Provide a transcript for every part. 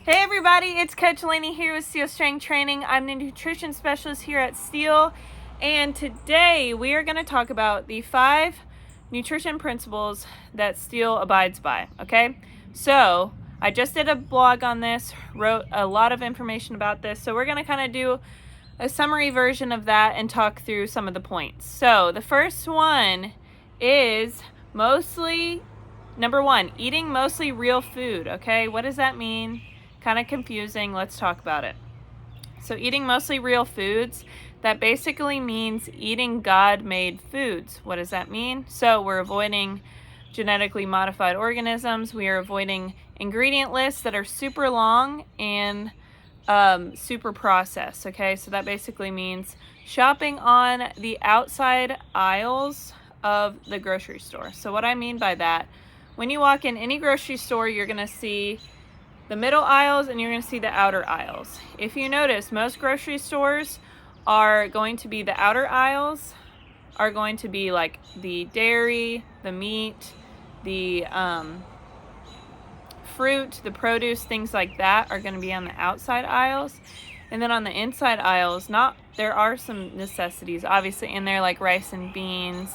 Hey everybody, it's Coach Lainey here with Steel Strength Training. I'm the nutrition specialist here at Steel, and today we are going to talk about the 5 nutrition principles that Steel abides by, okay? So, I just did a blog on this, wrote a lot of information about this, so we're going to kind of do a summary version of that and talk through some of the points. So, the first one is number 1, eating mostly real food, okay? What does that mean? Kind of confusing. Let's talk about it. So eating mostly real foods, that basically means eating God-made foods. What does that mean? So we're avoiding genetically modified organisms. We are avoiding ingredient lists that are super long and super processed. Okay, so that basically means shopping on the outside aisles of the grocery store. So what I mean by that, when you walk in any grocery store, you're going to see the middle aisles and you're going to see the outer aisles. If you notice, most grocery stores are going to be the outer aisles are going to be like the dairy, the meat, the fruit, the produce, things like that are going to be on the outside aisles. And then on the inside aisles, there are some necessities obviously in there, like rice and beans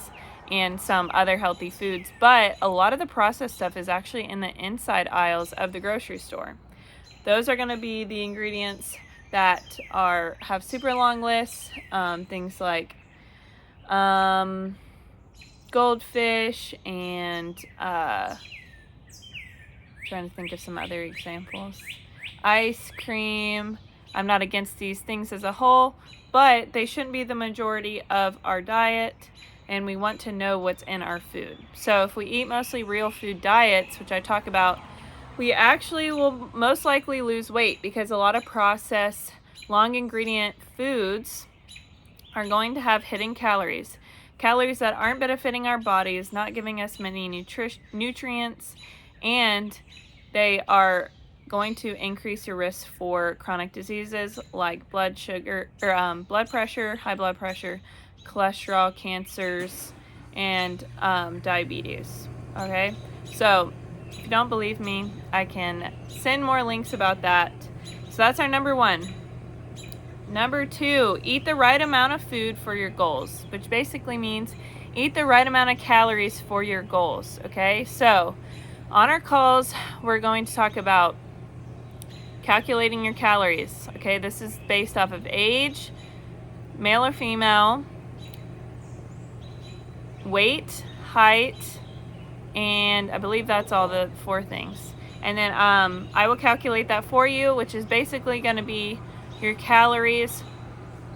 and some other healthy foods, but a lot of the processed stuff is actually in the inside aisles of the grocery store. Those are going to be the ingredients that have super long lists, things like goldfish and trying to think of some other examples. Ice cream. I'm not against these things as a whole, but they shouldn't be the majority of our diet, and we want to know what's in our food. So if we eat mostly real food diets, which I talk about, we actually will most likely lose weight because a lot of processed, long ingredient foods are going to have hidden calories. Calories that aren't benefiting our bodies, not giving us many nutrients, and they are going to increase your risk for chronic diseases like blood pressure, high blood pressure, cholesterol, cancers, and diabetes. Okay, so if you don't believe me, I can send more links about that. So that's our number 1. Number 2, eat the right amount of food for your goals, which basically means eat the right amount of calories for your goals. Okay, so on our calls, we're going to talk about calculating your calories. Okay, this is based off of age, male or female, weight, height, and I believe that's all the 4 things. And then I will calculate that for you, which is basically going to be your calories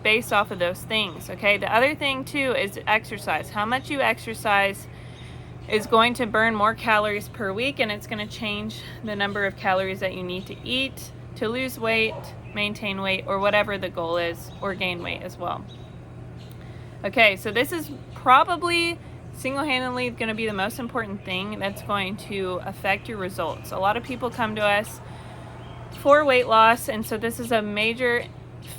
based off of those things. Okay, the other thing too is exercise. How much you exercise is going to burn more calories per week, and it's going to change the number of calories that you need to eat to lose weight, maintain weight, or whatever the goal is, or gain weight as well. Okay, so this is probably single-handedly going to be the most important thing that's going to affect your results. A lot of people come to us for weight loss, and so this is a major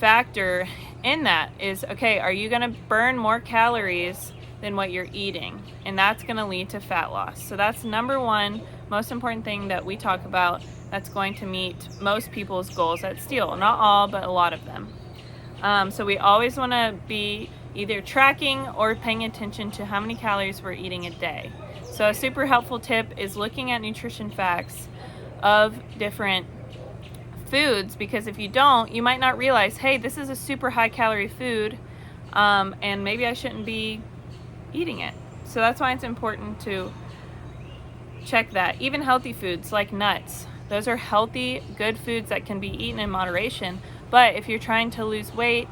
factor in that is, okay, are you going to burn more calories than what you're eating? And that's going to lead to fat loss. So that's number 1 most important thing that we talk about that's going to meet most people's goals at Steel. Not all, but a lot of them. So we always want to be either tracking or paying attention to how many calories we're eating a day. So a super helpful tip is looking at nutrition facts of different foods, because if you don't, you might not realize, hey, this is a super high calorie food, and maybe I shouldn't be eating it. So that's why it's important to check that. Even healthy foods like nuts, those are healthy, good foods that can be eaten in moderation. But if you're trying to lose weight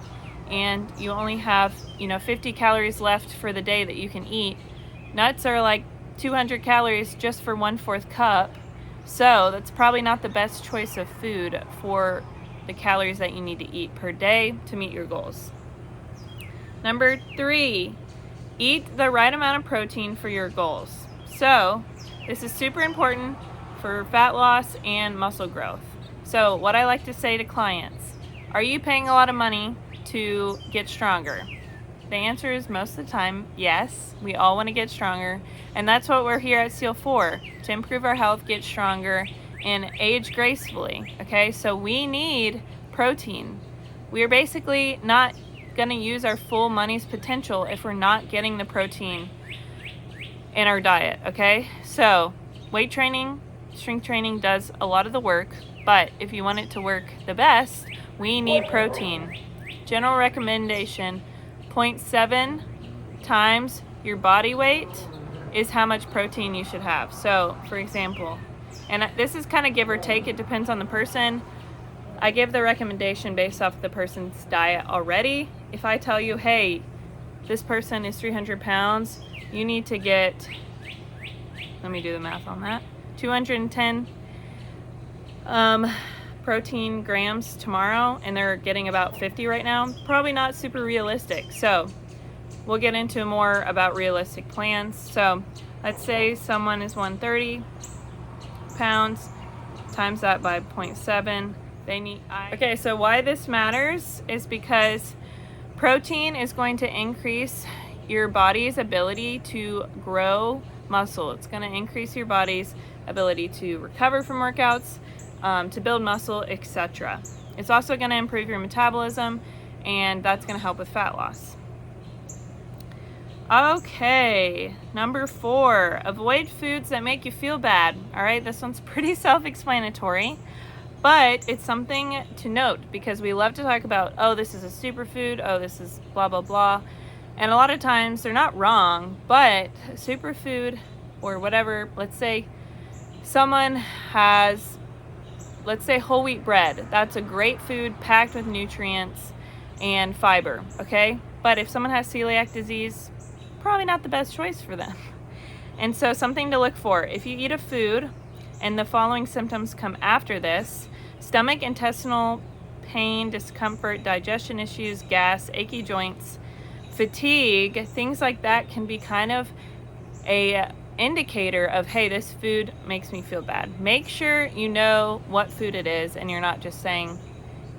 and you only have 50 calories left for the day that you can eat, nuts are like 200 calories just for 1/4 cup. So that's probably not the best choice of food for the calories that you need to eat per day to meet your goals. Number 3, eat the right amount of protein for your goals. So this is super important for fat loss and muscle growth. So what I like to say to clients, are you paying a lot of money to get stronger? The answer is most of the time, yes. We all want to get stronger, and that's what we're here at Steel for, to improve our health, get stronger, and age gracefully. Okay, so we need protein. We are basically not going to use our full money's potential if we're not getting the protein in our diet. Okay, so weight training, strength training does a lot of the work, but if you want it to work the best, we need protein. General recommendation, 0.7 times your body weight is how much protein you should have. So for example, and this is kind of give or take, it depends on the person. I give the recommendation based off the person's diet already. If I tell you, hey, this person is 300 pounds, you need to get, let me do the math on that, 210 protein grams tomorrow, and they're getting about 50 right now, probably not super realistic. So we'll get into more about realistic plans. So let's say someone is 130 pounds, times that by 0.7. They need, okay, so why this matters is because protein is going to increase your body's ability to grow muscle. It's going to increase your body's ability to recover from workouts, to build muscle, etc. It's also going to improve your metabolism, and that's going to help with fat loss. Okay, number 4, avoid foods that make you feel bad. All right, this one's pretty self-explanatory, but it's something to note because we love to talk about, oh, this is a superfood, oh, this is blah, blah, blah. And a lot of times they're not wrong, but superfood or whatever, let's say someone has, let's say whole wheat bread. That's a great food packed with nutrients and fiber, okay? But if someone has celiac disease, probably not the best choice for them. And so something to look for, if you eat a food and the following symptoms come after this: stomach, intestinal pain, discomfort, digestion issues, gas, achy joints, fatigue, things like that can be kind of a indicator of, hey, this food makes me feel bad. Make sure you know what food it is and you're not just saying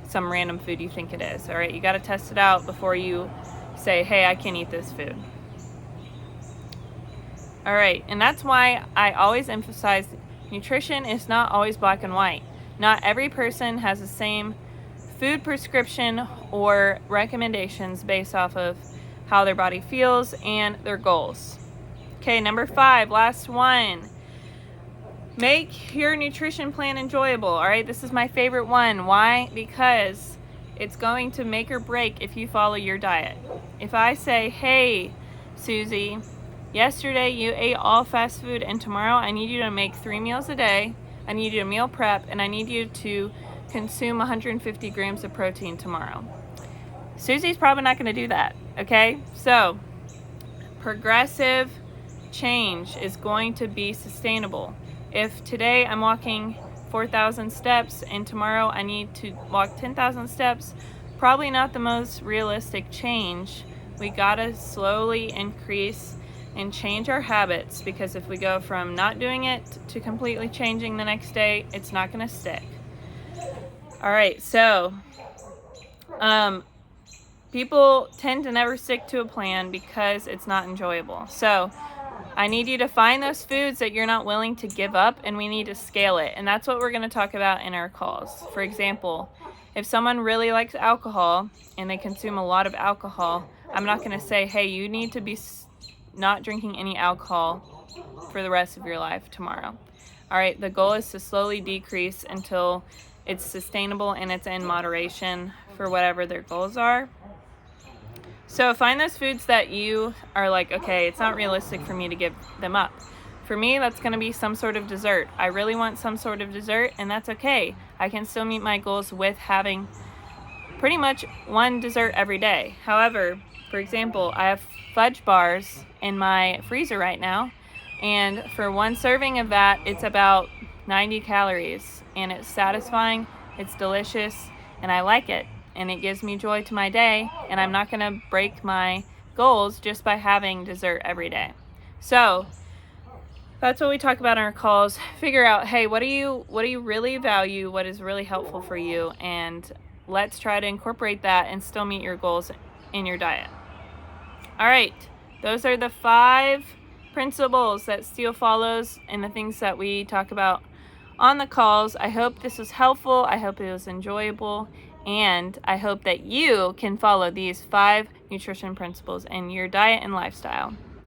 some random food you think it is. All right, you got to test it out before you say, hey, I can't eat this food. All right, and that's why I always emphasize nutrition is not always black and white. Not every person has the same food prescription or recommendations based off of how their body feels and their goals. Okay, number 5, last one. Make your nutrition plan enjoyable. All right, this is my favorite one. Why? Because it's going to make or break if you follow your diet. If I say, hey, Susie, yesterday you ate all fast food and tomorrow I need you to make 3 meals a day, I need you to meal prep, and I need you to consume 150 grams of protein tomorrow. Susie's probably not going to do that, okay? So progressive change is going to be sustainable. If today I'm walking 4,000 steps and tomorrow I need to walk 10,000 steps, probably not the most realistic change. We gotta slowly increase and change our habits, because if we go from not doing it to completely changing the next day, it's not gonna stick. All right, so people tend to never stick to a plan because it's not enjoyable. So I need you to find those foods that you're not willing to give up, and we need to scale it. And that's what we're going to talk about in our calls. For example, if someone really likes alcohol and they consume a lot of alcohol, I'm not going to say, hey, you need to be not drinking any alcohol for the rest of your life tomorrow. All right, the goal is to slowly decrease until it's sustainable and it's in moderation for whatever their goals are. So find those foods that you are like, okay, it's not realistic for me to give them up. For me, that's going to be some sort of dessert. I really want some sort of dessert, and that's okay. I can still meet my goals with having pretty much one dessert every day. However, for example, I have fudge bars in my freezer right now, and for one serving of that, it's about 90 calories, and it's satisfying, it's delicious, and I like it. And it gives me joy to my day, and I'm not going to break my goals just by having dessert every day. So that's what we talk about in our calls. Figure out, hey, what do you really value, what is really helpful for you, and let's try to incorporate that and still meet your goals in your diet. All right, those are the 5 principles that Steele follows and the things that we talk about on the calls. I hope this was helpful. I hope it was enjoyable. And I hope that you can follow these 5 nutrition principles in your diet and lifestyle.